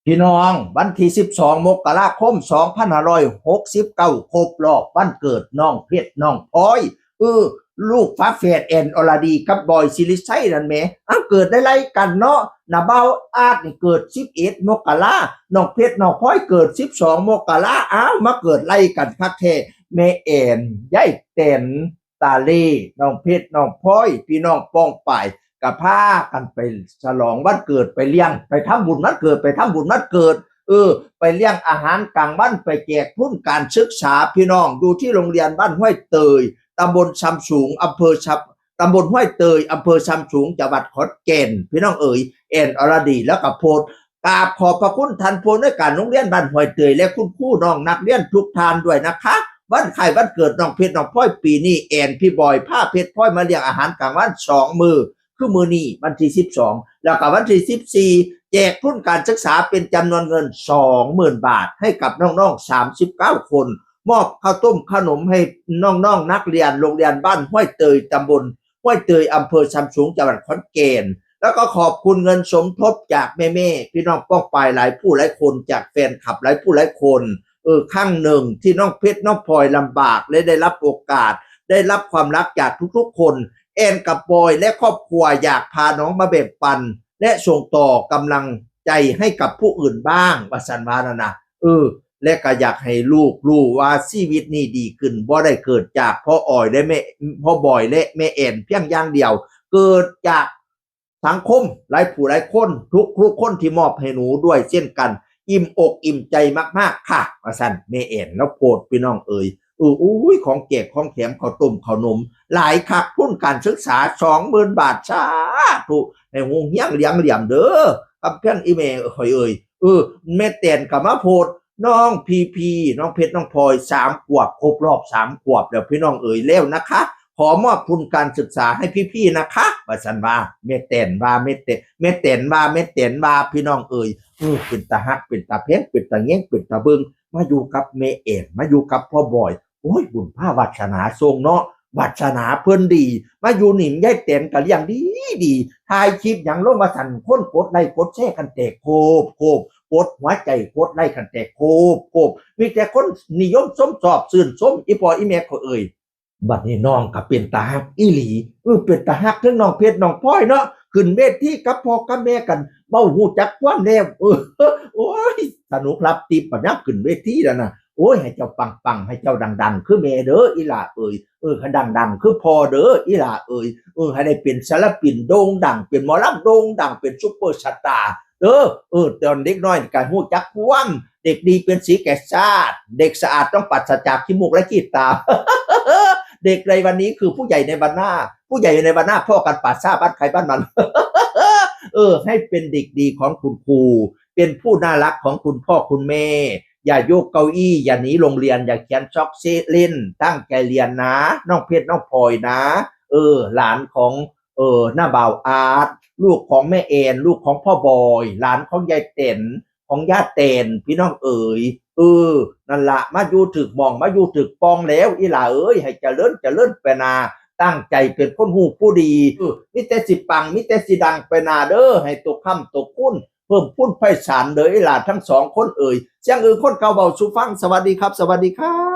พี่น้องวันที่12มกราคม2569ครบรอบวันเกิดน้องเพชรน้องพลอยลูกฟ้าแฝดแอนอรดีกับบอยซิลิไซนั่นแหมเกิดได้ไรกันเนาะนาเบาอาดนี่เกิด11มกราน้องเพชรน้องพลอยเกิด12มกรามาเกิดไรกันคักแท้แม่แอนยายแตนตาเล่น้องเพชรน้องพลอยพี่น้องป้องป่ายกับพากันไปฉลองวันเกิดไปเลี้ยงไปทำบุญวันเกิดไปทำบุญวันเกิดไปเลี้ยงอาหารกลางวันไปแจกทุนการศึกษาพี่น้องดูที่โรงเรียนบ้านห้วยเตยตำบลชำสูงอำเภอตำบลห้วยเตยอำเภอชำสูงจังหวัดขอนแก่นพี่น้องแอนอรดีแล้วกับโพดกราบขอบพระคุณท่านผู้อำนวยการโรงเรียนบ้านห้วยเตยและคุณครูน้องนักเรียนทุกท่านด้วยนะคะวันไข่วันเกิดน้องเพชรน้องพลอยปีนี้แอนพี่บอยผ้าเพชรพลอยมาเลี้ยงอาหารกลางวัน2 มื้อคือมือนี้วันที่12แล้วก็วันที่14แจกทุนการศึกษาเป็นจำนวนเงิน 20,000 บาทให้กับน้องๆ39คนมอบข้าวต้มขนมให้น้องๆนักเรียนโรงเรียนบ้านห้วยเตยตำบลห้วยเตยอำเภอชำสูงจังหวัดขอนแก่นแล้วก็ขอบคุณเงินสมทบจากแม่ๆพี่น้องป้องปายหลายผู้หลายคนจากแฟนคลับหลายผู้หลายคนครั้งหนึ่งที่น้องเพชรน้องพลอยลำบากและได้รับโอกาสได้รับความรักจากทุกๆคนแอนกับบอยและครอบครัวอยากพาน้องมาแบ่งปันและส่งต่อกำลังใจให้กับผู้อื่นบ้างว่าสันวานะและก็อยากให้ลูกรู้ว่าชีวิตนี้ดีขึ้นบ่ได้เกิดจากพ่ออ้อยและแม่พ่อบอยและแม่แอนเพียงอย่างเดียวเกิดจากสังคมหลายผู้หลายคนทุกคนที่มอบให้หนูด้วยเช่นกันอิ่มอกอิ่มใจมากๆค่ะว่าซั่นแม่แอนแล้วโพดพี่น้องอุ้ยของแจกของแถมข้าวต้มข้าวนมหลายคักทุนการศึกษา 20,000 บาทสาธุให้โรงเรียนเลี้ยงเหลี่ยมเด้อกับเพื่อนอีแม่แม่แตนก็มาโพดน้องพีน้องเพชรน้องพลอย3 ขวบครบรอบ3 ขวบแล้วพี่น้องแล้วนะคะขอมอบทุนการศึกษาให้พี่ๆนะคะว่าซั่นว่าแม่แตนว่าแม่แตนว่าพี่น้องเป็นตาฮักเป็นตาแพงเป็นตาแยงเป็นตาเบิงมาอยู่กับแม่แอนมาอยู่กับพ่อบอยโอ้ยบุญพาวาสนาทรงเนาะวาสนาเพิ่นดีมาอยู่หนิมยายแตนก็เลี้ยงดีถ่ายคลิปหยังลงมาสั่นคนกดไลค์กดแชร์กันแตกโคบกดหัวใจกดไลค์กันแตกโคบมีแต่คนนิยมชมชอบชื่นชมอีพ่ออีแม่เขาบัดนี้น้องก็เป็นตาฮักอีหลีเป็นตาฮักทั้งน้องเพชรน้องพลอยเนาะขึ้นเวทีกับพ่อกับแม่กันเบ้าหูจักความแนวโอ้ยสนุกรับติบปัญญาขึ้นเวทีแล้วนะโอ้ยให้เจ้าปังให้เจ้าดังคือแม่เด้ออีหล่าให้ดังคือพ่อเด้ออีหล่าให้ได้เป็นศิลปินโด่งดังเป็นหมอลำโด่งดังเป็นซุปเปอร์สตาร์เด้อตอนเด็กน้อยก็ฮู้จักความเด็กดีเป็นสีแก่ชาติเด็กสะอาดต้องปราศจากขี้มูกและขี้ตาเด็กในวันนี้คือผู้ใหญ่ในวันหน้าผู้ใหญ่ในวันหน้าพ่อกันปาดซ่าบ้านใครบ้านมันให้เป็นเด็กดีของคุณครูเป็นผู้น่ารักของคุณพ่อคุณแม่อย่าโยกเก้าอี้อย่าหนีโรงเรียนอย่าเขียนช็อกเล่นตั้งใจเรียนนะน้องเพชรน้องพลอยนะหลานของหน้าบ่าวอาร์ตลูกของแม่แอนลูกของพ่อบอยหลานของยายเต็นของย่าเต็นพี่น้องนั่นละมาอยู่ถึกมองมาอยู่ถึกปองแล้วอีหล่าให้เจริญไปนาตั้งใจเป็นคนหูผู้ดีมิแต่สิปังมิแต่สิดังไปนาเด้อให้ตกค่ำตกคุ้นเพิ่มพูนไพศาลเด้ออีหล่าทั้ง2 คนเสียงคนเก่าเบาสู่ฟังสวัสดีครับสวัสดีครับ